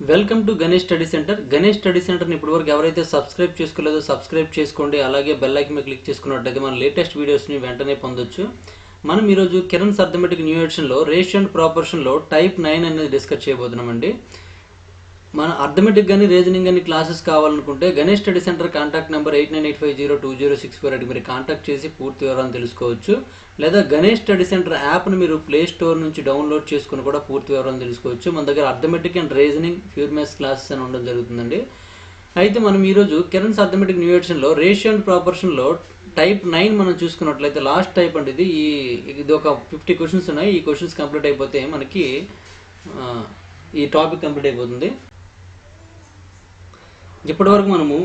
Welcome to Ganesh study centre. Ganesh study సెంటర్ని ఇప్పటివరకు ఎవరైతే సబ్స్క్రైబ్ చేసుకోలేదో సబ్స్క్రైబ్ చేసుకోండి. అలాగే బెల్ ఐకాన్ మీద క్లిక్ చేసుకున్నట్లయితే మన లేటెస్ట్ వీడియోస్ని వెంటనే పొందొచ్చు. మనం ఈరోజు కిరణ్స్ అర్థమెటిక్ న్యూ ఎడిషన్లో రేషియో అండ్ ప్రాపోర్షన్లో టైప్ 9 అనేది డిస్కస్ చేయబోతున్నామండి. మన అర్థమెటిక్ కానీ రీజనింగ్ కానీ క్లాసెస్ కావాలనుకుంటే Ganesh study centre contact number 89850206 మీరు కాంటాక్ట్ చేసి పూర్తి వివరాలను తెలుసుకోవచ్చు. లేదా గణేష్ స్టడీ సెంటర్ యాప్ను మీరు ప్లే స్టోర్ నుంచి డౌన్లోడ్ చేసుకుని కూడా పూర్తి వివరాలను తెలుసుకోవచ్చు. మన దగ్గర arithmetic and reasoning pure maths classes అని ఉండడం జరుగుతుందండి. అయితే మనం ఈరోజు కిరణ్స్ అర్థమెటిక్ న్యూ ఎడిషన్లో రేషియో అండ్ ప్రాపోర్షన్లో టైప్ 9 మనం చూసుకున్నట్లయితే లాస్ట్ టైప్ అంటే ఇది ఒక 50 క్వశ్చన్స్ ఉన్నాయి. ఈ క్వశ్చన్స్ కంప్లీట్ అయిపోతే మనకి ఈ టాపిక్ కంప్లీట్ అయిపోతుంది. ఇప్పటివరకు మనము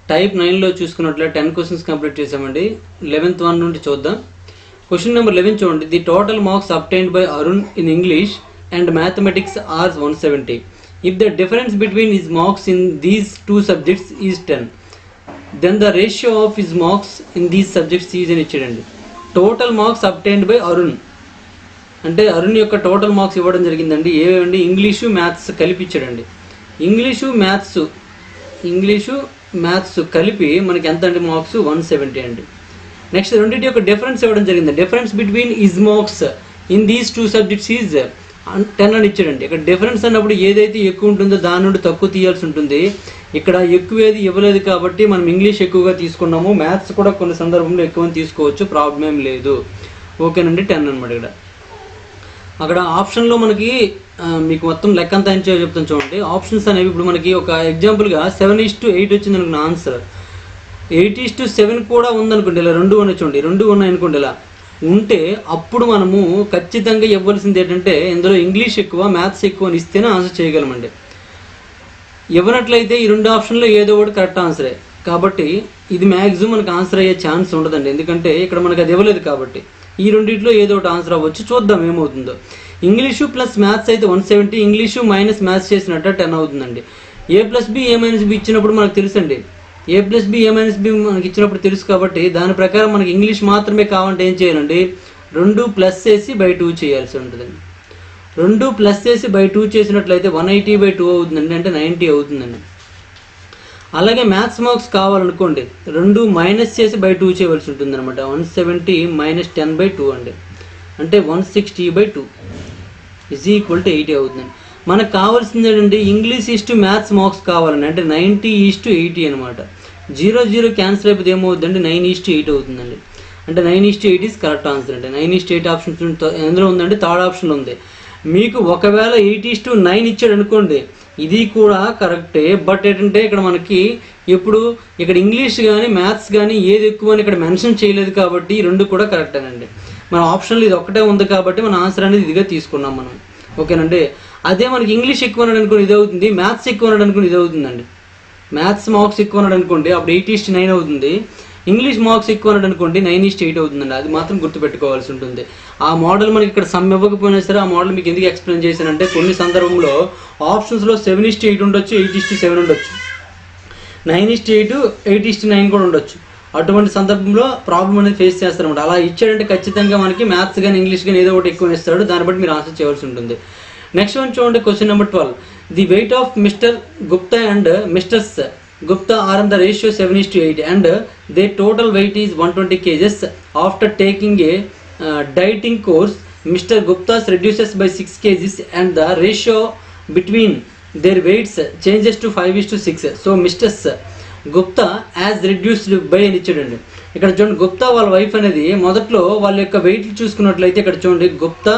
టైప్ 9లో చూసుకున్నట్లయితే 10 క్వశ్చన్స్ కంప్లీట్ చేసామండి. 11th వన్ నుండి చూద్దాం. క్వశ్చన్ నెంబర్ 11 చూడండి. The total marks obtained by Arun in English and mathematics are 170. If the difference between his marks in these two subjects is 10, then the ratio of his marks in these subjects is అని ఇచ్చాడండి. Total marks obtained by Arun అంటే అరుణ్ యొక్క total marks ఇవ్వడం జరిగిందండి. ఏవేవండి? English maths కలిపి ఇచ్చాడండి. English maths కలిపి మనకి ఎంత అంటే మార్క్స్ 170 అండి. నెక్స్ట్ రెండింటి యొక్క డిఫరెన్స్ ఇవ్వడం జరిగింది. Difference between is marks in these two subjects is 10 అని ఇచ్చాడండి. ఇక్కడ డిఫరెన్స్ అన్నప్పుడు ఏదైతే ఎక్కువ ఉంటుందో దాని నుండి తక్కువ తీయాల్సి ఉంటుంది. ఇక్కడ ఎక్కువ ఏది ఇవ్వలేదు కాబట్టి మనం ఇంగ్లీష్ ఎక్కువగా తీసుకున్నాము. మ్యాథ్స్ కూడా కొన్ని సందర్భంలో ఎక్కువ తీసుకోవచ్చు, ప్రాబ్లం ఏం లేదు. ఓకేనండి, 10 అనమాట. అక్కడ ఆప్షన్లో మనకి మీకు మొత్తం లెక్క అంతా ఏం చేయాలో చెప్తాను చూడండి. ఆప్షన్స్ అనేవి ఇప్పుడు మనకి ఒక ఎగ్జాంపుల్గా 7:8 వచ్చింది అనుకున్న ఆన్సర్. 8:7 కూడా ఉందనుకోండి, ఇలా 2 ఉన్నాయి చూడండి, 2 ఉన్నాయి అనుకోండి, ఇలా ఉంటే అప్పుడు మనము ఖచ్చితంగా ఇవ్వాల్సింది ఏంటంటే ఇందులో ఇంగ్లీష్ ఎక్కువ మ్యాథ్స్ ఎక్కువ అని ఇస్తేనే ఆన్సర్ చేయగలమండి. ఇవ్వనట్లయితే ఈ 2 ఆప్షన్లో ఏదో ఒకటి కరెక్ట్ ఆన్సరే. కాబట్టి ఇది మ్యాక్సిమం మనకు ఆన్సర్ అయ్యే ఛాన్స్ ఉండదండి, ఎందుకంటే ఇక్కడ మనకు అది ఇవ్వలేదు కాబట్టి. ఈ రెండింటిలో ఏదో ఒకటి ఆన్సర్ అవ్వచ్చు, చూద్దాం ఏమవుతుందో. ఇంగ్లీషు ప్లస్ మ్యాథ్స్ అయితే 170, ఇంగ్లీషు మైనస్ మ్యాథ్స్ చేసినట్టు 10 అవుతుందండి. A+B A-B ఇచ్చినప్పుడు మనకు తెలుసండి. A+B A-B మనకి ఇచ్చినప్పుడు తెలుసు కాబట్టి దాని ప్రకారం మనకి ఇంగ్లీష్ మాత్రమే కావాలంటే ఏం చేయాలండి? 2 ప్లస్ చేసి బై 2 చేయాల్సి ఉంటుందండి. 2 ప్లస్ చేసి బై 2 చేసినట్లయితే 180/2 అవుతుందండి, అంటే 90 అవుతుందండి. అలాగే మ్యాథ్స్ మార్క్స్ కావాలనుకోండి 2 మైనస్ చేసి బై 2 చేయవలసి ఉంటుంది అనమాట. 170 - 10/2 అండి, అంటే 160/2 = 80 అవుతుందండి. మనకు కావాల్సింది ఏంటంటే ఇంగ్లీష్ ఈస్టు మ్యాథ్స్ మార్క్స్ కావాలండి, అంటే 90:80 అనమాట. 0 క్యాన్సిల్ అయిపోతే ఏమవుతుందండి? 9:8 అవుతుందండి, అంటే 9:8 ఈజ్ కరెక్ట్ ఆన్సర్ అండి. 9:8 ఆప్షన్స్ ఎందులో ఉందండి? థర్డ్ ఆప్షన్లో ఉంది. మీకు ఒకవేళ 8:9 ఇచ్చాడు అనుకోండి, ఇది కూడా కరెక్టే. బట్ ఏంటంటే ఇక్కడ మనకి ఇక్కడ ఇంగ్లీష్ కానీ మ్యాథ్స్ కానీ ఏది ఎక్కువ అని ఇక్కడ మెన్షన్ చేయలేదు కాబట్టి ఈ 2 కూడా కరెక్టేనండి. మన ఆప్షన్లో ఇది ఒకటే ఉంది కాబట్టి మన ఆన్సర్ అనేది ఇదిగా తీసుకున్నాం మనం. ఓకేనండి. అదే మనకి ఇంగ్లీష్ ఎక్కువ అన్నాడు అనుకోండి ఇది అవుతుంది, మ్యాథ్స్ ఎక్కువ అన్నాడు అనుకోండి ఇది అవుతుందండి. మ్యాథ్స్ మార్క్స్ ఎక్కువ అన్నాడు అనుకోండి అప్పుడు 8:9 అవుతుంది. ఇంగ్లీష్ మార్క్స్ ఎక్కువ అన్నాడు అనుకోండి 9:8 అవుతుందండి. అది మాత్రం గుర్తుపెట్టుకోవాల్సి ఉంటుంది. ఆ మోడల్ మనకి ఇక్కడ సమ్ ఇవ్వకపోయినా సరే ఆ మోడల్ మీకు ఎందుకు ఎక్స్ప్లెయిన్ చేశానంటే కొన్ని సందర్భంలో ఆప్షన్స్లో 7:8 ఉండొచ్చు, 8:7 ఉండొచ్చు, 9:8, 8:9 కూడా ఉండొచ్చు. అటువంటి సందర్భంలో ప్రాబ్లం అనేది ఫేస్ చేస్తారనమాట. అలా ఇచ్చాడంటే ఖచ్చితంగా మనకి మ్యాథ్స్ కానీ ఇంగ్లీష్ కానీ ఏదో ఒకటి ఎక్కువ ఇస్తాడు, దాన్ని బట్టి మీరు ఆన్సర్ చేయవలసి ఉంటుంది. నెక్స్ట్ వన్ చూడండి. Question number 12. The weight of mister Gupta and misters Gupta are in the ratio 7:8 and their total weight is 120 kgs. After taking a dieting course, Mr. Gupta reduces by 6 kgs and the ratio between their weights changes to 5:6. So Mr. Gupta has reduced by అని ఇచ్చాడండి. ఇక్కడ చూడండి, గుప్తా వాళ్ళ wife అనేది మొదట్లో వాళ్ళ యొక్క wait చూసుకున్నట్లయితే ఇక్కడ చూడండి, గుప్తా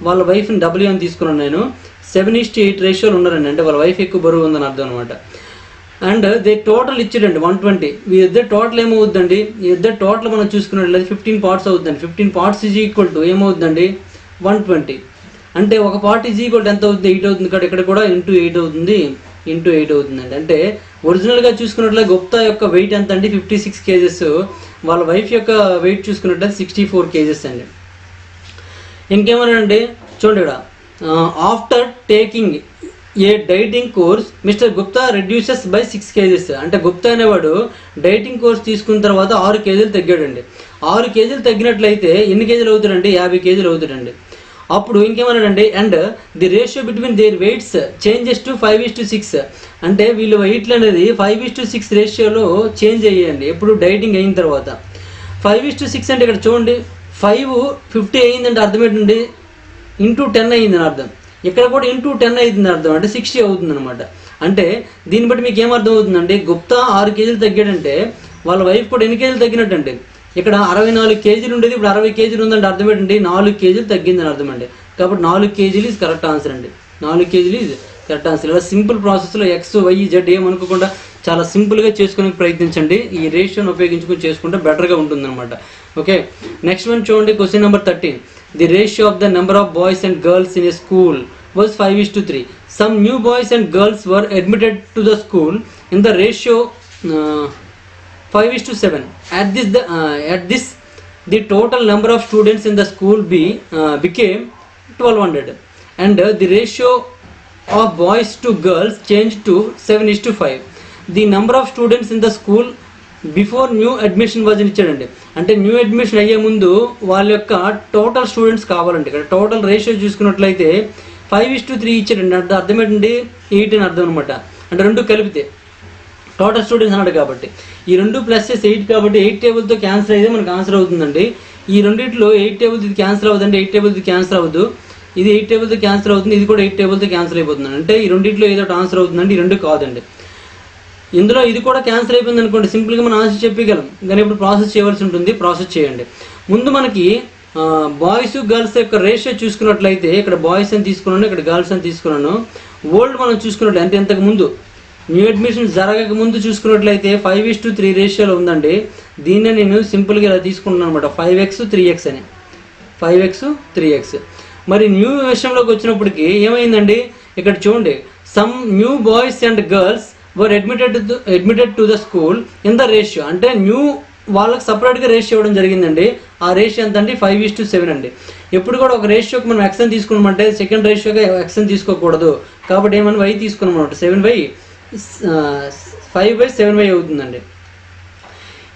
వాళ్ళ వైఫ్ని W అని తీసుకున్నాను నేను. 7:8 రేషియోలు ఉన్నారండి, అంటే వాళ్ళ వైఫ్ ఎక్కువ బరువు ఉందని అర్థం అనమాట. అండ్ దే టోటల్ ఇచ్చాడండి 120. ఈ ఇద్దరు టోటల్ ఏమవుతుందండి? ఈ ఇద్దరు టోటల్ మనం చూసుకున్నట్లయితే 15 పార్ట్స్ అవుతుందండి. 15 పార్ట్స్ = ఏమవుతుందండి? 120. అంటే ఒక పార్ట్ ఎంత అవుతుంది? 8 అవుతుంది. ఇక్కడ కూడా *8 అవుతుంది, *8 అవుతుందండి. అంటే ఒరిజినల్గా చూసుకున్నట్లయితే గుప్తా యొక్క వెయిట్ ఎంత అండి? 56 kgs. వాళ్ళ వైఫ్ యొక్క వెయిట్ చూసుకున్నట్లయితే 64 kgs అండి. ఇంకేమన్నాడండి చూడండి ఇక్కడ, after taking a dieting course mister Gupta reduces by 6 kgs. అంటే గుప్తా అనేవాడు డైటింగ్ కోర్స్ తీసుకున్న తర్వాత 6 kgs తగ్గాడండి. 6 kgs తగ్గినట్లయితే ఎన్ని కేజీలు అవుతాడండి? 50 kgs అవుతాడండి. అప్పుడు ఇంకేమన్నాడండి, and the ratio between their weights changes to 5:6. అంటే వీళ్ళు వెయిట్లు అనేది 5:6 రేషియోలో చేంజ్ అయ్యాయండి ఎప్పుడు డైటింగ్ అయిన తర్వాత. 5:6 అంటే ఇక్కడ చూడండి 550 అయిందంటే అర్థం ఏంటండి, ఇంటూ 10 అయ్యిందని అర్థం. ఇక్కడ కూడా ఇంటూ 10 అవుతుంది అర్థం, అంటే 60 అవుతుంది అనమాట. అంటే దీన్ని బట్టి మీకు ఏమర్థం అవుతుందండి, గుప్తా 6 కేజీలు తగ్గాడంటే వాళ్ళ వైఫ్ కూడా ఎన్ని కేజీలు తగ్గినట్టండి. ఇక్కడ 64 కేజీలు ఉండేది, ఇప్పుడు 60 కేజీలు ఉందంటే అర్థం ఏంటండి, 4 కేజీలు తగ్గిందని అర్థం అండి. కాబట్టి 4 కేజీలు ఈజ్ కరెక్ట్ ఆన్సర్ అండి. 4 కేజీలు ఈజ్ కరెక్ట్ ఆన్సర్. ఇలా సింపుల్ ప్రాసెస్లో X, Y, Z ఏమనుకోకుండా చాలా సింపుల్గా చేసుకునే ప్రయత్నించండి. ఈ రేషియోని ఉపయోగించుకొని చేసుకుంటే బెటర్గా ఉంటుందన్నమాట. ఓకే, నెక్స్ట్ వన్ చూడండి, question number 13. The ratio of the number of boys and girls in a school was 5:3. Some new boys and girls were admitted to the school in the ratio 5:7. At this, the total number of students in the school became 1200, and the ratio of boys to girls changed to 7:5. The number of students in the school before new admission was ఇచ్చాడండి. అంటే new admission అయ్యే ముందు వాళ్ళ యొక్క total students కావాలండి. ఇక్కడ total ratio చూసుకున్నట్లయితే 5:3 ఇచ్చాడండి. అంటే అర్థం ఏంటండి, 8 అని అర్థం అనమాట. అంటే రెండు కలిపితే టోటల్ స్టూడెంట్స్ అన్నాడు కాబట్టి ఈ 2 + 8 కాబట్టి 8 టేబుల్తో క్యాన్సిల్ అయితే మనకు ఆన్సర్ అవుతుందండి. ఈ రెండింటిలో 8 టేబుల్ ఇది క్యాన్సిల్ అవుతుందండి, 8 టేబుల్ ఇది క్యాన్సిల్ అవ్వదు, ఇది 8 టేబుల్తో క్యాన్సిల్ అవుతుంది, ఇది కూడా 8 టేబుల్తో క్యాన్సిల్ అయిపోతుంది. అంటే ఈ రెండింటిలో ఏదో ఆన్సర్ అవుతుందండి, ఈ రెండు కాదండి. ఇందులో ఇది కూడా క్యాన్సిల్ అయిపోయింది అనుకోండి, సింపుల్గా మనం ఆన్సర్ చెప్పగలం, కానీ ఇప్పుడు ప్రాసెస్ చేయవలసి ఉంటుంది. ప్రాసెస్ చేయండి. ముందు మనకి బాయ్స్ గర్ల్స్ యొక్క రేషియో చూసుకున్నట్లయితే ఇక్కడ బాయ్స్ అని తీసుకున్నాను, ఇక్కడ గర్ల్స్ అని తీసుకున్నాను. ఓల్డ్ మనం చూసుకున్నట్లయితే అంటే ఇంతకు ముందు న్యూ అడ్మిషన్ జరగక ముందు చూసుకున్నట్లయితే 5:3 రేషియోలో ఉందండి. దీన్నే నేను సింపుల్గా ఇలా తీసుకుంటున్నాను అనమాట, 5x 3x అని, 5x 3x. మరి న్యూ విషయంలోకి వచ్చినప్పటికి ఏమైందండి, ఇక్కడ చూడండి, some new boys and girls were admitted to the school in the ratio. అంటే న్యూ వాళ్ళకి సపరేట్గా రేషియో ఇవ్వడం జరిగిందండి. ఆ రేషియో ఎంత అంటే 5:7 అండి. ఎప్పుడు కూడా ఒక రేషియోకి మనం X అని తీసుకున్నామంటే సెకండ్ రేషియోగా X అని తీసుకోకూడదు. కాబట్టి ఏమని Y తీసుకున్నాం అనమాట, 5/7 అవుతుందండి.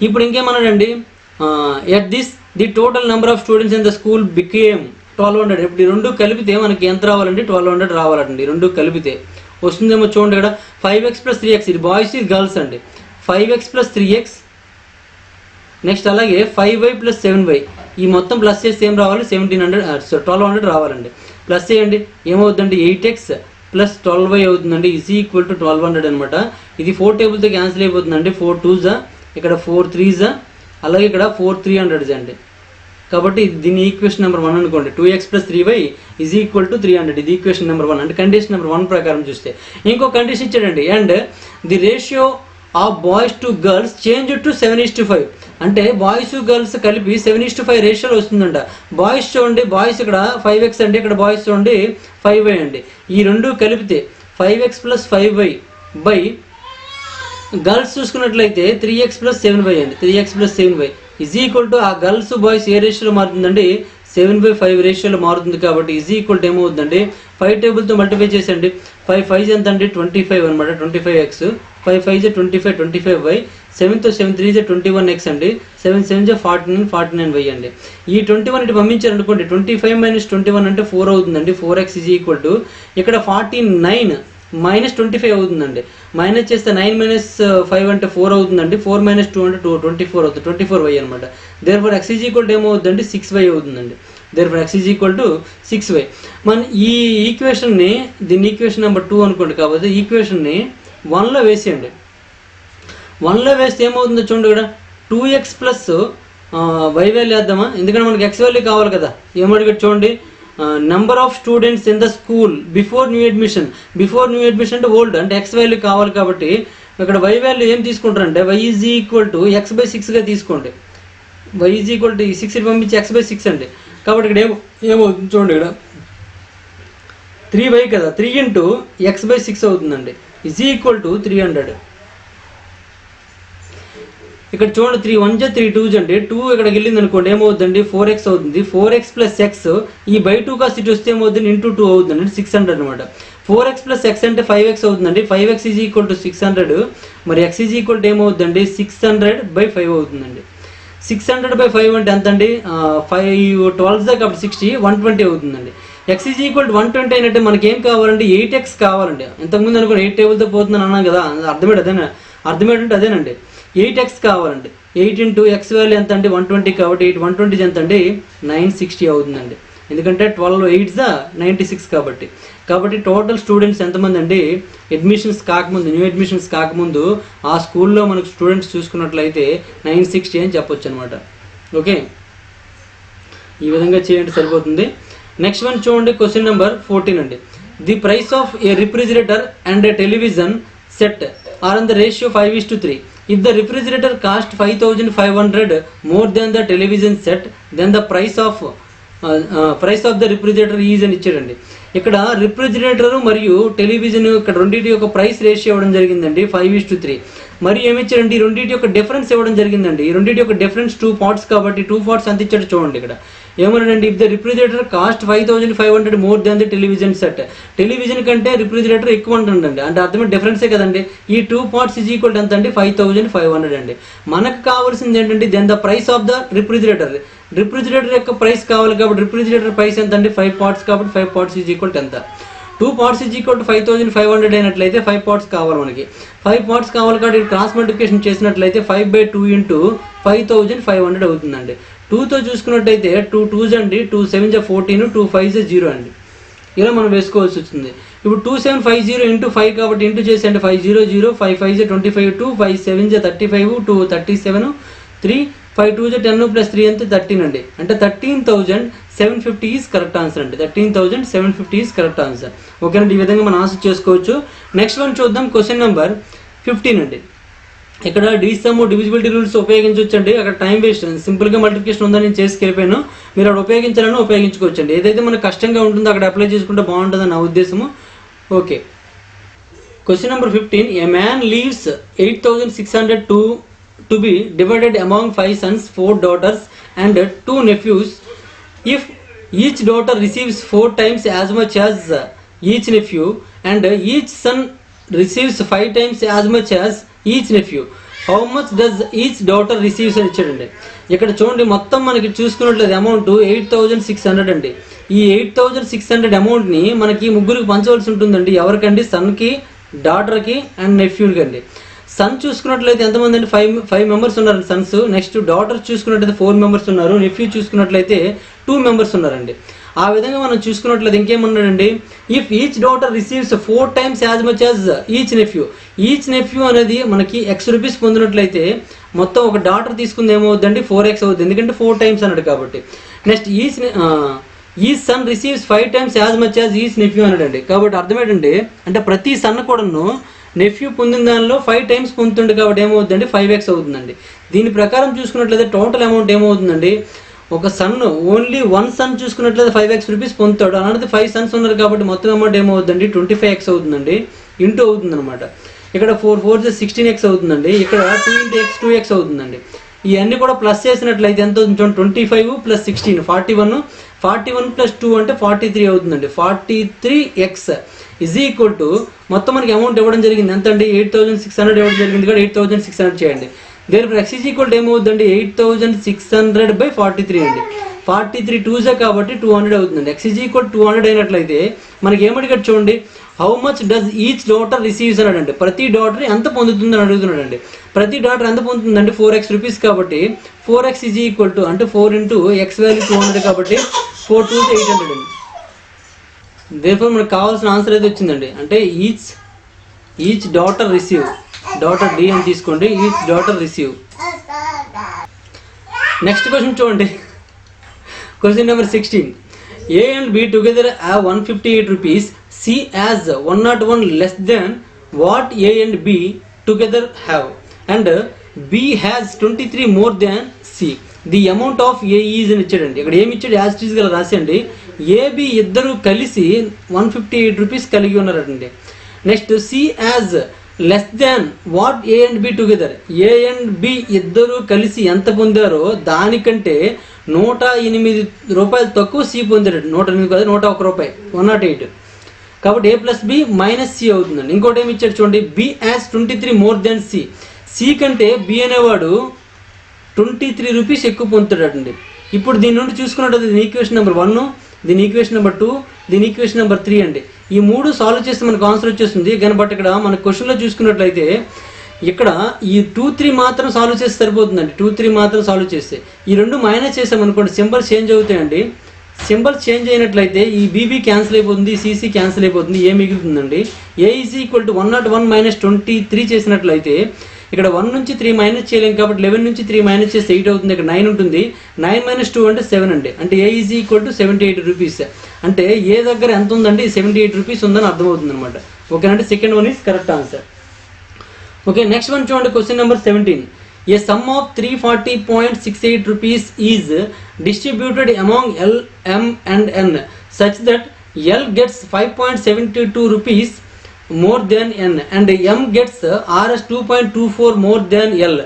ఇప్పుడు ఇంకేమన్నాడండి, at this the total number of students in the school became 1200. ఇప్పుడు ఈ రెండు కలిపితే మనకి ఎంత రావాలండి, 1200 రావాలండి. రెండు కలిపితే వస్తుందేమో చూడండి. ఇక్కడ 5x + 3x, ఇది బాయ్స్ ఇది గర్ల్స్ అండి. 5x + 3x, నెక్స్ట్ అలాగే 5y + 7y, ఈ మొత్తం ప్లస్ చేస్తే ఏం రావాలి, 1200 రావాలండి. ప్లస్ చేయండి, ఏమవుతుందండి, 8x + 12y అవుతుందండి, = 1200 అనమాట. ఇది 4 టేబుల్తో క్యాన్సిల్ అయిపోతుందండి. 4 2s, ఇక్కడ 4 3s, అలాగే ఇక్కడ 4 300s అండి. కాబట్టి దీని ఈక్వేషన్ నెంబర్ 1 అనుకోండి. 2x + 3y = 300. ఇది ఈక్వేషన్ నెంబర్ 1 అంటే కండిషన్ నెంబర్ 1 ప్రకారం చూస్తే. ఇంకో కండిషన్ ఇచ్చాడండి, and the ratio of boys to girls change to 7:5. అంటే బాయ్స్ గర్ల్స్ కలిపి 7:5 రేషియోలో వస్తుందంట. బాయ్స్ చూడండి, బాయ్స్ ఇక్కడ 5x అండి, ఇక్కడ బాయ్స్ చూడండి 5y అండి. ఈ రెండు కలిపితే 5x + 5y బై గర్ల్స్ చూసుకున్నట్లయితే 3x + 7y అండి. 3x + 7y = ఆ గర్ల్స్ బాయ్స్ ఏ రేషియోలో మారుతుందండి, 7/5 రేషియోలో మారుతుంది. కాబట్టి = ఏమవుతుందండి, 5 టేబుల్తో మల్టిప్లై చేసండి. 5 5 ఎంత అండి, 25 అనమాట, 25x. 5 5 25, 25y. 7తో 7 3 21x అండి. 7 7 49, 49y అండి. ఈ 21 ఇటు పంపించారనుకోండి, 25 - 21 అంటే 4 అవుతుందండి. 4x = ఇక్కడ 49 - 25 అవుతుందండి. మైనస్ చేస్తే 9 - 5 అంటే 4 అవుతుందండి. 4 - 2 అంటే 24 అవుతుంది, 24y అనమాట. దేర్ఫోర్ x = ఏమవుతుందండి, 6y అవుతుందండి. Therefore x = 6y. మన ఈ ఈక్వేషన్ని, దీన్ని ఈక్వేషన్ నెంబర్ 2 అనుకోండి. కాబట్టి ఈక్వేషన్ని 1లో వేసేయండి. 1లో వేస్తే ఏమవుతుందో చూడండి, ఇక్కడ 2x + y వాల్యూ వేద్దామా, ఎందుకంటే మనకి x వాల్యూ కావాలి కదా. ఏమడిగాడు చూడండి, number of students in the school before new admission. Before new admission అంటే ఓల్డ్, అంటే x వాల్యూ కావాలి కాబట్టి ఇక్కడ y వాల్యూ ఏం తీసుకుంటారంటే y = x/6గా తీసుకోండి. y = 6 పంపించి x/6 అండి. కాబట్టి ఇక్కడ ఏమవుతుంది చూడండి, ఇక్కడ 3y కదా, 3 × x/6 అవుతుందండి, = 300. ఇక్కడ చూడండి, 3 1 3 2 అండి. 2 ఇక్కడికి వెళ్ళింది అనుకోండి, ఏమవుతుందండి, 4x అవుతుంది. 4x + x ఈ /2 కాస్త ఇటు వస్తే ఏమవుతుంది, × 2 అవుతుందండి, 600 అనమాట. 4x + x అంటే 5x అవుతుందండి. 5x = 600. మరి x = ఏమవుతుందండి, 600/5 అవుతుందండి. 600/5 అంటే ఎంత అండి? 5 12 కాబట్టి 60, 120 అవుతుందండి. x ఈజ్ ఈక్వల్ టు 120 అయినట్టే మనకి ఏం కావాలంటే 8x కావాలండి. ఇంతకుముందు అనుకోండి 8 టేబుల్తో పోతుందని అన్నాం కదా, అర్థమేంటంటే అదేనండి, 8x కావాలండి. 8 ఇంటూ x వాల్యూ ఎంత అండి? 120 కాబట్టి 120 ఎంత అండి? 960 అవుతుందండి. ఎందుకంటే 12 8 96 కాబట్టి టోటల్ స్టూడెంట్స్ ఎంతమంది అండి? న్యూ అడ్మిషన్స్ కాకముందు ఆ స్కూల్లో మనకు స్టూడెంట్స్ చూసుకున్నట్లయితే 960 అని చెప్పొచ్చు అనమాట. ఓకే, ఈ విధంగా చేయండి సరిపోతుంది. నెక్స్ట్ వన్ చూడండి, క్వశ్చన్ నెంబర్ 14 అండి. The price of a refrigerator and a television set are on the ratio 5:3. If the refrigerator cost 5,500 more than the television set, then the price of the refrigerator is అని ఇచ్చాడండి. ఇక్కడ refrigerator మరియు television ఇక్కడ రెండింటి యొక్క price ratio ఇవ్వడం జరిగిందండి 5:3. మరి ఏమి ఇచ్చాడండి? ఈ రెండింటి యొక్క డిఫరెన్స్ ఇవ్వడం జరిగిందండి. ఈ రెండింటి యొక్క డిఫరెన్స్ 2 parts కాబట్టి 2 parts ఎంత ఇచ్చాడు చూడండి. ఇక్కడ ఏమన్నాడండి? If the refrigerator cost 5,500 more than the television set. Television కంటే రిఫ్రిజిరేటర్ ఎక్కువ ఉంటుందండి, అంటే అర్థమే డిఫరెన్సే కదండి. ఈ 2 parts ఈజ్ ఈక్వల్ ఎంత అండి? 5,500 అండి. మనకు కావాల్సింది ఏంటంటే then the price of the refrigerator యొక్క ప్రైస్ కావాలి కాబట్టి రిఫ్రిజిరేటర్ ప్రైస్ ఎంత అండి? 5 parts కాబట్టి 5 parts ఈజ్ ఈక్వల్ టు ఎంత? 2 parts ఈజ్ ఈక్వల్ టు 5,500 అయినట్లయితే 5 parts కావాలి మనకి. 5 parts కావాలి కాబట్టి క్రాస్ మల్టిప్లికేషన్ చేసినట్లయితే 5/2 ఇంటూ 5,500 అవుతుందండి. 2తో చూసుకున్నట్టయితే 2 2s అండి, 2 7s 14, 2 5s 0 అండి. ఇలా మనం వేసుకోవాల్సి వచ్చింది. ఇప్పుడు 2750 ఇంటూ 5 కాబట్టి ఇంటూ చేసేయండి. 500, 5 5s 25, 2 5 7s 35, 2 37, 3 5 2s 10 ప్లస్ 3 అంతే 13 అండి. అంటే 13,750 ఈజ్ కరెక్ట్ ఆన్సర్ అండి. 13,750 ఈజ్ కరెక్ట్ ఆన్సర్. ఓకేనండి, ఈ విధంగా మనం ఆన్సర్ చేసుకోవచ్చు. నెక్స్ట్ వన్ చూద్దాం, క్వశ్చన్ నెంబర్ 15 అండి. ఇక్కడ డీసమ్ డివిజిబిలిటీ రూల్స్ ఉపయోగించవచ్చండి. అక్కడ టైం వేస్ట్, సింపుల్గా మల్టిప్లికేషన్ ఉందని నేను చేసుకెళ్ళిపోయాను. మీరు అక్కడ ఉపయోగించాలని ఉపయోగించుకోవచ్చండి. ఏదైతే మనకు కష్టంగా ఉంటుందో అక్కడ అప్లై చేసుకుంటే బాగుంటుందని నా ఉద్దేశము. Okay, question number 15. A man leaves 8,600 to be divided among 5 sons, 4 daughters and 2 nephews. If each daughter receives 4 times as much as each nephew and each son receives 5 times as much as each nephew, how much does each daughter receives అని ఇచ్చాడండి. ఇక్కడ చూడండి, మొత్తం మనకి చూసుకున్నట్లయితే amount 8,600 అండి. ఈ 8,600 అమౌంట్ని మనకి ముగ్గురికి పంచవలసి ఉంటుందండి. ఎవరికండి? సన్కి, డాటర్కి అండ్ నెఫ్యూకి అండి. సన్ చూసుకున్నట్లయితే ఎంతమంది అండి? 5 members ఉన్నారు సన్స్. నెక్స్ట్ డాటర్ చూసుకున్నట్లయితే 4 members ఉన్నారు. నెఫ్యూ చూసుకున్నట్లయితే 2 members ఉన్నారండి. ఆ విధంగా మనం చూసుకున్నట్లయితే ఇంకేమన్నాడండి? If each daughter receives 4 times as much as each nephew అనేది మనకి X పొందినట్లయితే మొత్తం ఒక డాటర్ తీసుకుంది ఏమవుతుందండి? 4x అవుతుంది, ఎందుకంటే 4 times అన్నాడు కాబట్టి. Next each son receives 5 times as much as each nephew అన్నాడండి. కాబట్టి అర్థం ఏంటంటే, అంటే ప్రతి సన్ కూడాను నెఫ్యూ పొందిన దానిలో 5 times పొందుతుంది కాబట్టి ఏమవుతుందండి? 5x అవుతుందండి. దీని ప్రకారం చూసుకున్నట్లయితే టోటల్ అమౌంట్ ఏమవుతుందండి? ఒక సన్, ఓన్లీ 1 సన్ చూసుకున్నట్లయితే 5x పొందుతాడు. అలాంటి 5 sons ఉన్నారు కాబట్టి మొత్తం అమౌంట్ ఏమవుతుందండి? 25x అవుతుందండి. ఇంటూ అవుతుంది అనమాట. ఇక్కడ 4 4s 16x అవుతుందండి. ఇక్కడ 2 into x 2x అవుతుందండి. ఇవన్నీ కూడా ప్లస్ చేసినట్లయితే ఎంత అవుతుంది? 25 + 16 41 + 2 అంటే 43 అవుతుందండి. 43x ఈజ్ ఈక్వల్ టు మొత్తం మనకి అమౌంట్ ఇవ్వడం జరిగింది ఎంత అండి? 8,600 ఇవ్వడం జరిగింది కాబట్టి 8,600 చేయండి. దేని x ఈజ్ ఈక్వల్ టు ఏమవుతుందండి? 8,600/43 అండి. 43 2s కాబట్టి 200 అవుతుందండి. x ఈజ్ ఈక్వల్ 200 అయినట్లయితే మనకి ఏమడిగాడు చూడండి, how much does each daughter receives అన్నాడండి. ప్రతి డాటర్ ఎంత పొందుతుందని అడుగుతున్నాడండి. ప్రతి డాటర్ ఎంత పొందుతుందండి? 4x రూపీస్ కాబట్టి 4x ఈజ్ ఈక్వల్ టు అంటే 4 ఇంటూ x వాల్యూ 200 కాబట్టి 4 2s 800 అండి. దేర్ఫోర్ మనకు కావాల్సిన ఆన్సర్ అయితే వచ్చిందండి. అంటే each daughter receive, daughter D అని తీసుకోండి, each daughter receive. Next question చూడండి, question number 16. A and B together have 158 rupees. C has 101 less than what A and B together have, and B has 23 more than C. The amount of A is అని ఇచ్చాడండి. ఇక్కడ ఏమి ఇచ్చాడు? As it is గా రాసేయండి. AB ఇద్దరు కలిసి 158 rupees కలిగి ఉన్నారండి. Next C has less than what A and B together. A and B ఇద్దరు కలిసి ఎంత పొందారో దానికంటే 108 రూపాయలు తక్కువ C పొందాడు. 108 కాదు, 101 రూపాయి, 108. కాబట్టి A + B - C అవుతుందండి. ఇంకోటి ఏమి ఇచ్చాడు చూడండి, B has 23 more than C. C కంటే B అనేవాడు 23 రూపీస్ ఎక్కువ పొందుతాడండి. ఇప్పుడు దీని నుండి చూసుకున్నట్టు దీని ఈక్వేషన్ నెంబర్ 1, దీని ఈక్వేషన్ నెంబర్ 2, దీని ఈక్వేషన్ నెంబర్ 3 అండి. ఈ 3 సాల్వ్ చేస్తే మనకు ఆన్సర్ వచ్చేస్తుంది. కానీ బట్ ఇక్కడ మన క్వశ్చన్లో చూసుకున్నట్లయితే ఇక్కడ ఈ 2, 3 మాత్రం సాల్వ్ చేస్తే సరిపోతుందండి. 2, 3 మాత్రం సాల్వ్ చేస్తే ఈ 2 మైనస్ చేసామనుకోండి సింబల్స్ చేంజ్ అవుతాయండి. సింబల్స్ చేంజ్ అయినట్లయితే ఈ బీబీ క్యాన్సిల్ అయిపోతుంది, సిసి క్యాన్సిల్ అయిపోతుంది, ఏ మిగులుతుందండి? ఏ ఈజ్ ఈక్వల్ టు 101 మైనస్ 23 చేసినట్లయితే ఇక్కడ 1 నుంచి 3 మైనస్ చేయలేం కాబట్టి 11 నుంచి 3 మైనస్ చేస్తే 8 అవుతుంది. ఇక్కడ 9 ఉంటుంది. 9 మైనస్ 2 అంటే 7 అండి. అంటే ఏ ఈజ్ ఈక్వల్ టు 78 రూపీస్. అంటే ఏ దగ్గర ఎంత ఉందండి? 78 రూపీస్ ఉందని అర్థమవుతుంది అనమాట. ఓకేనంటే second one is correct answer. Okay, next one చూడండి. Question number 17. A sum of 340.68 rupees is distributed among L, M and N such that L gets 5.72 rupees more than N and M gets Rs 2.24 more than L.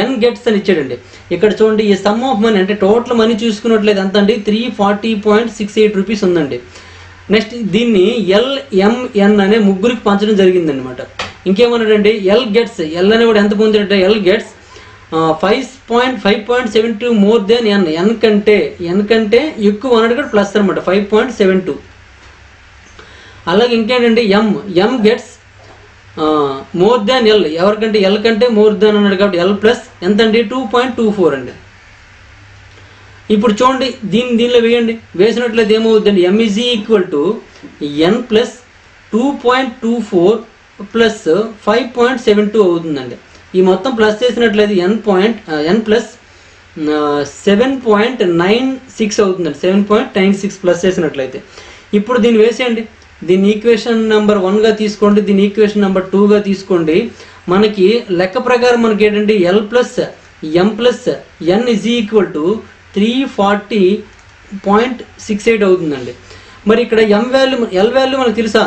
N gets అని ఇచ్చాడండి. ఇక్కడ చూడండి ఈ some of money అంటే total money చూసుకున్నట్లయితే ఎంత అండి? 340.68 rupees ఉందండి. నెక్స్ట్ దీన్ని LMN అనే ముగ్గురికి పంచడం జరిగిందనమాట. ఇంకేమన్నాడండి? ఎల్ గెట్స్, ఎల్ అని కూడా ఎంత పొందాడంటే ఎల్ గెట్స్ 5.72 మోర్ దెన్ ఎన్. ఎన్ కంటే ఎక్కువ అన్నాడు కూడా ప్లస్ అనమాట 5.72. అలాగే ఇంకేంటంటే ఎం గెట్స్ మోర్ దాన్ ఎల్. ఎవరికంటే ఎల్ కంటే మోర్ దాన్ అన్నాడు కాబట్టి ఎల్ ప్లస్ ఎంత అండి? 2.24 అండి. ఇప్పుడు చూడండి దీనిలో వేయండి. వేసినట్లయితే ఏమవుతుందండి? M is equal to n plus 2.24 plus 5.72 అవుతుందండి. ఈ మొత్తం ప్లస్ చేసినట్లయితే ఎన్ ప్లస్ 7.96 అవుతుందండి. 7.96 ప్లస్ చేసినట్లయితే ఇప్పుడు దీన్ని వేసేయండి. దీన్ని ఈక్వేషన్ నెంబర్ 1గా తీసుకోండి, దీన్ని ఈక్వేషన్ నెంబర్ 2గా తీసుకోండి. మనకి లెక్క ప్రకారం మనకి ఏంటంటే L plus M plus N is equal to 340.68 అవుతుందండి. మరి ఇక్కడ ఎల్ వాల్యూ మనకు తెలుసా?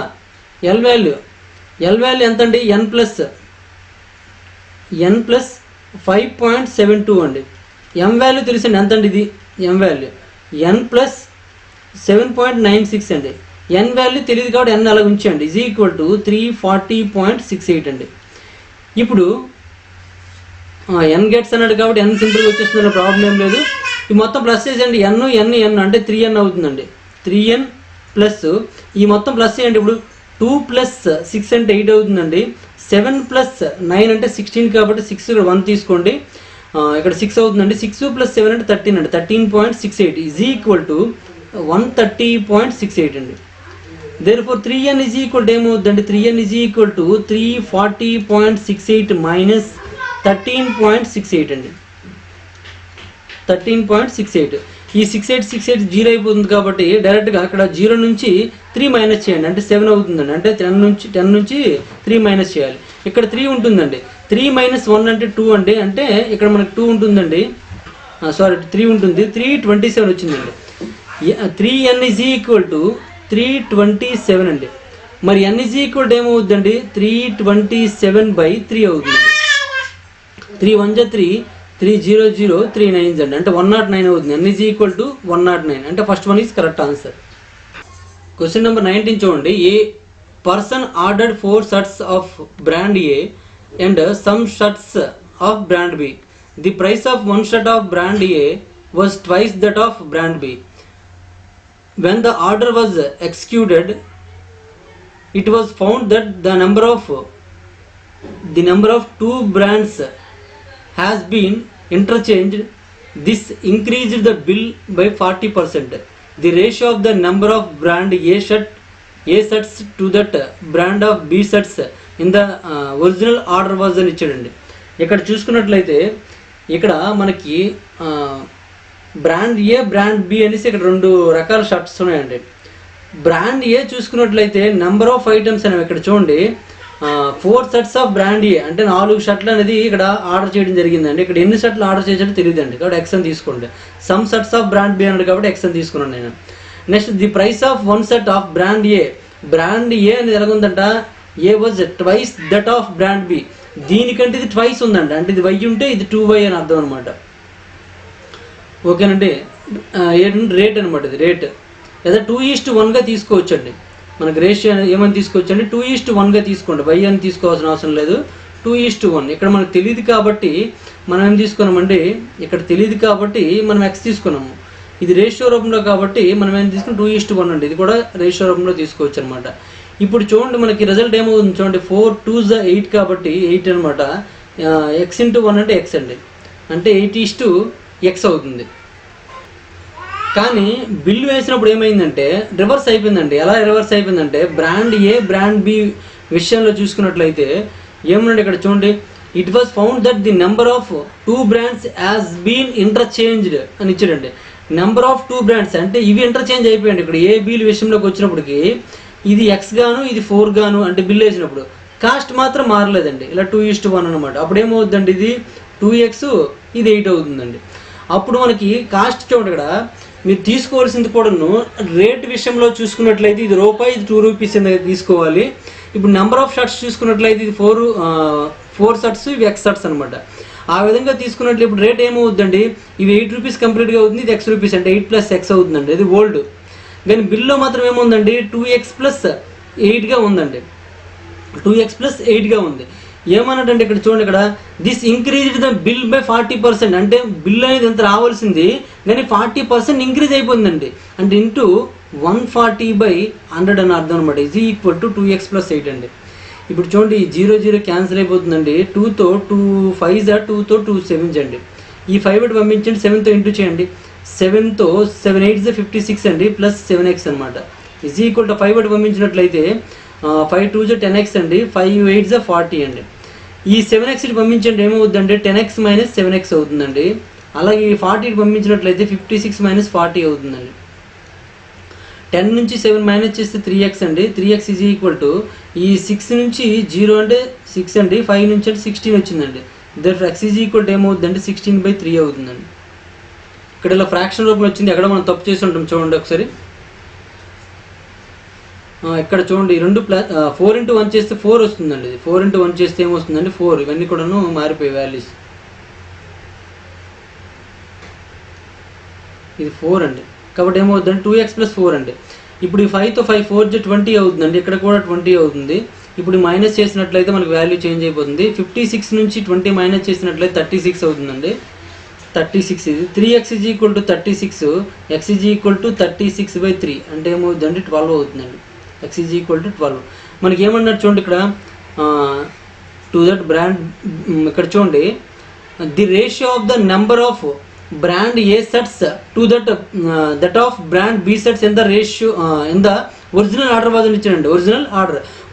ఎల్ వాల్యూ ఎంత అండి? ఎన్ ప్లస్ 5.72 అండి. ఎం వాల్యూ తెలుసండి ఎంత అండి? ఇది ఎం వాల్యూ ఎన్ ప్లస్ 7.96 అండి. ఎన్ వాల్యూ తెలియదు కాబట్టి ఎన్ అలా ఉంచండి. ఈజ్ ఈక్వల్ టు 340.68 అండి. ఇప్పుడు ఎన్ గెట్స్ అన్నాడు కాబట్టి ఎన్ సింపుల్గా వచ్చేస్తుంది, ప్రాబ్లం ఏం లేదు. ఈ మొత్తం ప్లస్ చేసేయండి. ఎన్ అంటే 3n అవుతుందండి. 3n ప్లస్ ఈ మొత్తం ప్లస్ చేయండి. ఇప్పుడు 2 ప్లస్ 6 అంటే 8 అవుతుందండి. 7 ప్లస్ 9 అంటే 16 కాబట్టి 6 ఇక్కడ 1 తీసుకోండి. ఇక్కడ 6 అవుతుందండి. 6 ప్లస్ 7 అంటే 13 అండి. 13.68 ఈజ్ ఈక్వల్ టు 130.68 అండి. Therefore 3n is equal to ఏమవుతుందండి? 3n is equal to 340.68 minus 13.68 అండి. 13.68. ఈ 68 జీరో అయిపోతుంది కాబట్టి డైరెక్ట్గా అక్కడ 0 నుంచి 3 మైనస్ చేయండి. అంటే 7 అవుతుందండి. అంటే 10 నుంచి 3 మైనస్ చేయాలి. ఇక్కడ 3 ఉంటుందండి. 3 మైనస్ 1 అంటే 2 అండి. అంటే ఇక్కడ మనకు 2 ఉంటుందండి. 3 ఉంటుంది. 327 వచ్చిందండి. 3n ఈజ్ ఈక్వల్ టు 327 అండి. మరి n ఈజ్ ఈక్వల్ టు ఏమవుతుందండి? 327/3 అవుతుందండి. 3 1 3 3 0 0 3 9 అండి. అంటే 109 అవుతుంది. n is equal to 109. అంటే first one is correct answer. Question number 19 చూడండి. A person ordered 4 shirts of brand A and some shirts of brand B. The price of 1 shirt of brand A was twice that of brand B. When the order was executed it was found that the number of 2 brands has been interchanged. This increased the bill by 40%. The ratio of the number of brand A shirts to that brand of B shirts in the original order was అని ఇచ్చాడండి. ఇక్కడ చూసుకున్నట్లయితే ఇక్కడ మనకి brand A brand B అనేసి ఇక్కడ 2 రకాల shirts ఉన్నాయండి. బ్రాండ్ ఏ చూసుకున్నట్లయితే నెంబర్ ఆఫ్ ఐటమ్స్ అనేవి ఇక్కడ చూడండి 4 షర్ట్స్ ఆఫ్ బ్రాండ్ ఏ అంటే 4 షర్ట్లు అనేది ఇక్కడ ఆర్డర్ చేయడం జరిగిందండి. ఇక్కడ ఎన్ని షర్ట్లు ఆర్డర్ చేసాడో తెలియదండి కాబట్టి ఎక్స్ అని తీసుకోండి. Some shirts of brand B అన్నాడు కాబట్టి ఎక్స్ అని తీసుకున్నాను నేను. Next the price of 1 shirt of brand A. Brand A అనేది ఎలాగుందంట? A was twice that of brand B. దీనికంటే ఇది ట్వైస్ ఉందండి. అంటే ఇది వై ఉంటే ఇది 2y అని అర్థం అనమాట. ఓకేనండి. రేట్ అనమాట. ఇది రేట్ లేదా 2:1గా తీసుకోవచ్చు అండి. మనకు రేషియో ఏమని తీసుకోవచ్చు అండి? 2:1గా తీసుకోండి. వై అని తీసుకోవాల్సిన అవసరం లేదు. 2:1. ఇక్కడ మనకు తెలియదు కాబట్టి మనం ఏం తీసుకున్నామండి, ఇక్కడ తెలియదు కాబట్టి మనం x తీసుకున్నాము. ఇది రేషియో రూపంలో కాబట్టి మనం ఏం తీసుకున్నాం 2:1 అండి. ఇది కూడా రేషియో రూపంలో తీసుకోవచ్చు అనమాట. ఇప్పుడు చూడండి మనకి రిజల్ట్ ఏమవుతుంది చూడండి, 4 2s 8 కాబట్టి 8 అనమాట. x/1 అంటే x అండి, అంటే 8:x అవుతుంది. కానీ బిల్లు వేసినప్పుడు ఏమైందంటే రివర్స్ అయిపోయిందండి. ఎలా రివర్స్ అయిపోయిందంటే బ్రాండ్ ఏ బ్రాండ్ బి విషయంలో చూసుకున్నట్లయితే ఏమన్నాడు ఇక్కడ చూడండి, it was found that the number of 2 brands has been interchanged అని ఇచ్చాడండి. నెంబర్ ఆఫ్ 2 brands అంటే ఇవి ఇంటర్చేంజ్ అయిపోయాయండి. ఇక్కడ ఏ బిల్ విషయంలోకి వచ్చినప్పటికి ఇది x గాను ఇది 4 గాను అంటే బిల్ వేసినప్పుడు కాస్ట్ మాత్రం మారలేదండి. ఇలా 2:1 అనమాట. అప్పుడు ఏమవుతుందండి, ఇది 2x ఇది 8 అవుతుందండి. అప్పుడు మనకి కాస్ట్ చూడండి, ఇక్కడ మీరు తీసుకోవాల్సింది కూడాను రేట్ విషయంలో చూసుకున్నట్లయితే ఇది రూపాయి, ఇది 2 రూపీస్ తీసుకోవాలి. ఇప్పుడు నెంబర్ ఆఫ్ షర్ట్స్ చూసుకున్నట్లయితే ఇది 4 షర్ట్స్ ఇవి x షర్ట్స్ అనమాట. ఆ విధంగా తీసుకున్నట్లు ఇప్పుడు రేట్ ఏమవుతుందండి, ఇవి 8 రూపీస్ కంప్లీట్గా అవుతుంది, ఇది x రూపీస్ అంటే 8 + x అవుతుందండి. ఇది ఓల్డ్. కానీ బిల్లో మాత్రం ఏముందండి 2x + 8గా ఉందండి, 2x + 8గా ఉంది. ఏమన్నట్టంటే ఇక్కడ చూడండి, ఇక్కడ this increased the bill by 40%. అంటే బిల్ అనేది ఎంత రావాల్సింది కానీ 40% ఇంక్రీజ్ అయిపోయిందండి. అంటే ఇంటూ 140/100 అని అర్థం అనమాట. ఈజ్ ఈక్వల్ టు 2x + 8 అండి. ఇప్పుడు చూడండి ఈ 0 0 క్యాన్సిల్ అయిపోతుందండి. 2తో 2 5s 2తో 2 7s అండి. ఈ 5 ఇటు పంపించండి, 7తో ఇంటూ చేయండి. 7తో 7 8s 56 అండి, ప్లస్ 7x అనమాట. ఈజ్ ఈక్వల్ టు 5 ఇటు పంపించినట్లయితే 5 2s 10x అండి, 5 8s 40 అండి. ఈ 7x ఇటు పంపించండి ఏమవుతుందంటే 10x - 7x అవుతుందండి. అలాగే ఈ 40 ఇటు పంపించినట్లయితే 56 - 40 అవుతుందండి. 10 నుంచి 7 మైనస్ చేస్తే 3x అండి. 3x ఈజ్ ఈక్వల్ టు ఈ 6 నుంచి 0 అంటే 6 అండి, 5 నుంచి అంటే 16 వచ్చిందండి. That x is equal to ఏమవుతుందంటే 16/3 అవుతుందండి. ఇక్కడ ఇలా ఫ్రాక్షన్ రూపంలో వచ్చింది, ఎక్కడ మనం తప్పు చేసి ఉంటాం చూడండి ఒకసారి. ఇక్కడ చూడండి 4 × 1 చేస్తే 4 వస్తుందండి. ఇది 4 × 1 చేస్తే ఏమొస్తుందండి 4. ఇవన్నీ కూడాను మారిపోయి వాల్యూస్. ఇది 4 అండి, కాబట్టి ఏమవుతుందండి 2x + 4 అండి. ఇప్పుడు ఈ 5తో 5 4 20 అవుతుందండి, ఇక్కడ కూడా 20 అవుతుంది. ఇప్పుడు మైనస్ చేసినట్లయితే మనకు వాల్యూ చేంజ్ అయిపోతుంది. 56 నుంచి 20 మైనస్ చేసినట్లయితే 36 అవుతుందండి. 36 ఇది 3x is equal to 36, x is equal to 36/3 అంటే ఏమవుతుందండి 12 అవుతుందండి. x is equal to 12. మనకి ఏమన్నారు చూడండి ఇక్కడ టు దట్ బ్రాండ్, ఇక్కడ చూడండి the ratio of the number of brand A sets to that of brand B sets in the ratio in the original order was ఇచ్చాడండి.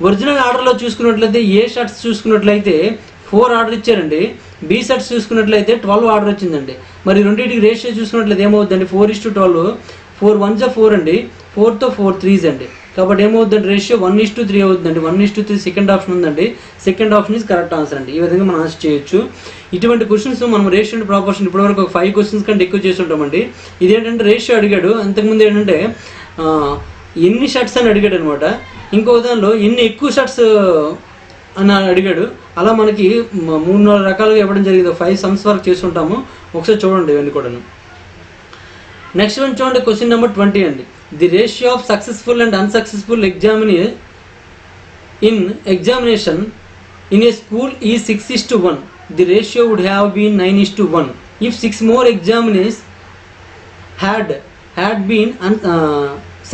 ఒరిజినల్ ఆర్డర్లో చూసుకున్నట్లయితే ఏ shirts చూసుకున్నట్లయితే 4 ఆర్డర్ ఇచ్చారండి, బి షర్ట్స్ చూసుకున్నట్లయితే 12 order వచ్చిందండి. మరి రెండింటికి రేషియో చూసుకున్నట్లయితే ఏమవుతుందండి 4:12, 4 1s 4 అండి, 4తో 4 3s అండి. కాబట్టి ఏమవుతుందండి రేషియో 1:3 అవుతుందండి. 1:3 సెకండ్ ఆప్షన్ ఉందండి. Second option is correct answer అండి. ఈ విధంగా మనం ఆన్సర్ చేయొచ్చు. ఇటువంటి క్వశ్చన్స్ మనం రేషియో అండ్ ప్రాపోర్షన్ ఇప్పటివరకు ఒక 5 క్వశ్చన్స్ కంటే ఎక్కువ చేసి ఉంటామండి. ఇదేంటంటే రేషియో అడిగాడు, అంతకుముందు ఏంటంటే ఎన్ని షర్ట్స్ అని అడిగాడు అనమాట. ఇంకో దానిలో ఎన్ని ఎక్కువ షర్ట్స్ అని అడిగాడు. అలా మనకి 3-4 రకాలుగా ఇవ్వడం జరిగింది. 5 సమ్స్ వరకు చేస్తుంటాము, ఒకసారి చూడండి ఇవన్నీ కూడాను. నెక్స్ట్ వన్ చూడండి, క్వశ్చన్ నెంబర్ 20 అండి. The ratio of successful and unsuccessful examination in a school is 6:1. The ratio would have been 9:1. If 6 more examinees had been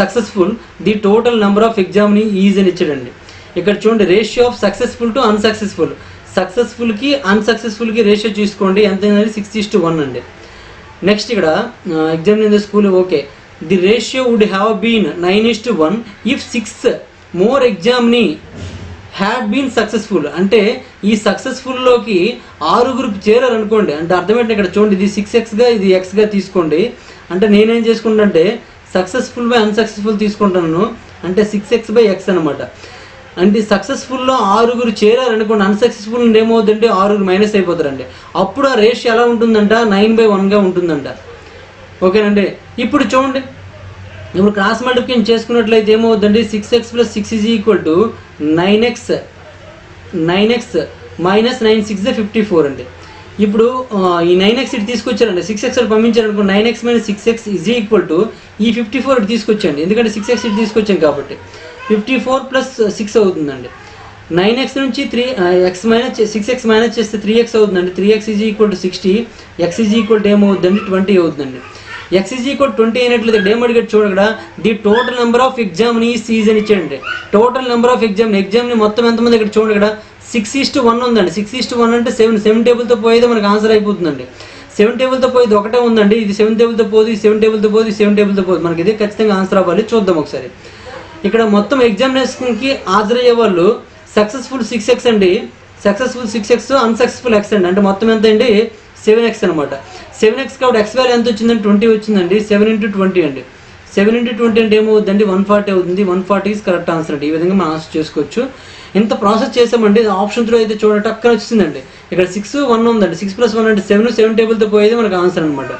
successful, the total number of examinees is అని ఇచ్చాడండి. ఇక్కడ చూడండి ratio of successful to unsuccessful. సక్సెస్ఫుల్కి అన్సక్సెస్ఫుల్కి ratio చూసుకోండి ఎంత అనేది 6:1 అండి. నెక్స్ట్ ఇక్కడ examine in the school okay. The ratio would have been 9:1 if 6 more examinee had been successful. అంటే ఈ సక్సెస్ఫుల్లోకి 6 చేరారు అనుకోండి. అంటే అర్థమేంటి ఇక్కడ చూడండి, ఇది 6xగా ఇది xగా తీసుకోండి. అంటే నేనేం చేసుకుంటా అంటే సక్సెస్ఫుల్ బై అన్సక్సెస్ఫుల్ తీసుకుంటాను, అంటే 6x/x అనమాట. అంటే సక్సెస్ఫుల్లో 6 చేరారు అనుకోండి, అన్సక్సెస్ఫుల్ నుండి ఏమవుతుందంటే 6 మైనస్ అయిపోతారండి. అప్పుడు ఆ రేషియో ఎలా ఉంటుందంట 9/1గా ఉంటుందంట. ఓకేనండి. ఇప్పుడు చూడండి, ఇప్పుడు క్రాస్ మల్టిప్లికేషన్ చేసుకున్నట్లయితే ఏమవుతుందండి 6x + 6 is equal to 9x minus 9 6 54 అండి. ఇప్పుడు ఈ 9x ఇటు తీసుకొచ్చారండి, 6x ఇటు పంపించారనుకో, 9x - 6x is equal to ఈ 54 ఇటు తీసుకొచ్చండి. ఎందుకంటే 6x ఇటు తీసుకొచ్చాం కాబట్టి 54 + 6 అవుతుందండి. 9x నుంచి 6x మైనస్ చేస్తే 3x అవుతుందండి. 3x is equal to 60, x is equal to ఏమవుతుందండి 20 అవుతుందండి. x ఈజ్ ఈక్వల్ 20 అయినట్లయితే డేమ్ అడిగేట్ చూడగడ the total number of examinees is అని ఇచ్చాడండి. టోటల్ నెంబర్ ఆఫ్ ఎగ్జామ్ని మొత్తం ఎంతమంది ఇక్కడ చూడగడ 6:1 ఉందండి. 6:1 అంటే 7 టేబుల్తో పోయేది మనకు ఆన్సర్ అయిపోతుందండి. 7 టేబుల్తో పోయేది ఒకటే ఉందండి. ఇది 7 టేబుల్తో పోదు, 7 టేబుల్తో పోదు, 7 టేబుల్తో పోదు. మనకి ఇది ఖచ్చితంగా ఆన్సర్ అవ్వాలి. చూద్దాం ఒకసారి. ఇక్కడ మొత్తం ఎగ్జామినేషన్కి హాజరయ్యే వాళ్ళు సక్సెస్ఫుల్ 6x అండి, సక్సెస్ఫుల్ 6x, అన్సక్సెస్ఫుల్ x అండి. అంటే మొత్తం ఎంత అండి 7x అనమాట. 7x కాబట్టి x వాల్యూ ఎంత వచ్చిందండి 20 వచ్చిందండి. 7 × 20 అండి. 7 × 20 అంటే ఏమవుతుందండి 140 అవుతుంది. 140 ఈజ్ కరెక్ట్ ఆన్సర్ అండి. ఈ విధంగా మనం ఆన్సర్ చేసుకోవచ్చు. ఇంత ప్రాసెస్ చేసామండి. ఆప్షన్ 3 అయితే చూడండి అక్కడ వచ్చిందండి. ఇక్కడ 6, 1 ఉందండి. 6 + 1 అంటే 7 టేబుల్తో పోయేది మనకు ఆన్సర్ అనమాట.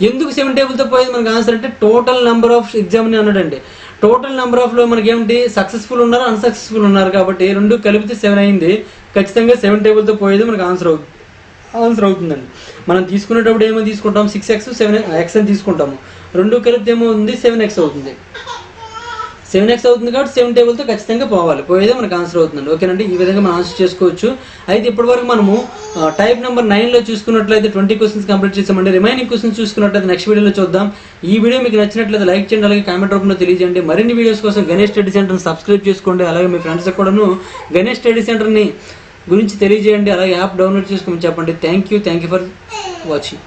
ఎందుకు 7 టేబుల్తో పోయేది మనకు ఆన్సర్ అంటే టోటల్ నెంబర్ ఆఫ్ ఎగ్జామ్ని అన్నాడండి. టోటల్ నెంబర్ ఆఫ్లో మనకి ఏమిటి సక్సెస్ఫుల్ ఉన్నారు, అన్సక్సెస్ఫుల్ ఉన్నారు కాబట్టి రెండు కలిపితే 7 అయింది. ఖచ్చితంగా 7 టేబుల్తో పోయేది మనకు ఆన్సర్ అవుతుందండి. మనం తీసుకునేటప్పుడు ఏమో తీసుకుంటాం 6x 7x అని తీసుకుంటాము. రెండు కలిపితే ఏమవుతుంది 7x అవుతుంది. 7x అవుతుంది కాబట్టి 7 టేబుల్తో ఖచ్చితంగా పోయేదే మనకు ఆన్సర్ అవుతుందండి. ఓకేనండి, ఈ విధంగా మనం ఆన్సర్ చేసుకోవచ్చు. అయితే ఇప్పటివరకు మనము టైప్ నెంబర్ 9లో చూసుకున్నట్లయితే 20 క్వశ్చన్స్ కంప్లీట్ చేసామండి. రిమైనింగ్ క్వశ్చన్స్ చూసుకున్నట్లయితే నెక్స్ట్ వీడియోలో చూద్దాం. ఈ వీడియో మీకు నచ్చినట్లయితే లైక్ చేయండి, అలాగే కామెంట్ రూపంలో తెలియజేయండి. మరిన్ని వీడియోస్ కోసం గణేష్ స్టడీ సెంటర్ని సబ్స్క్రైబ్ చేసుకోండి. అలాగే మీ ఫ్రెండ్స్ కూడాను గణేష్ స్టడీ సెంటర్ని గురించి తెలియజేయండి. అలాగే యాప్ డౌన్లోడ్ చేసుకోమని చెప్పండి. Thank you for watching.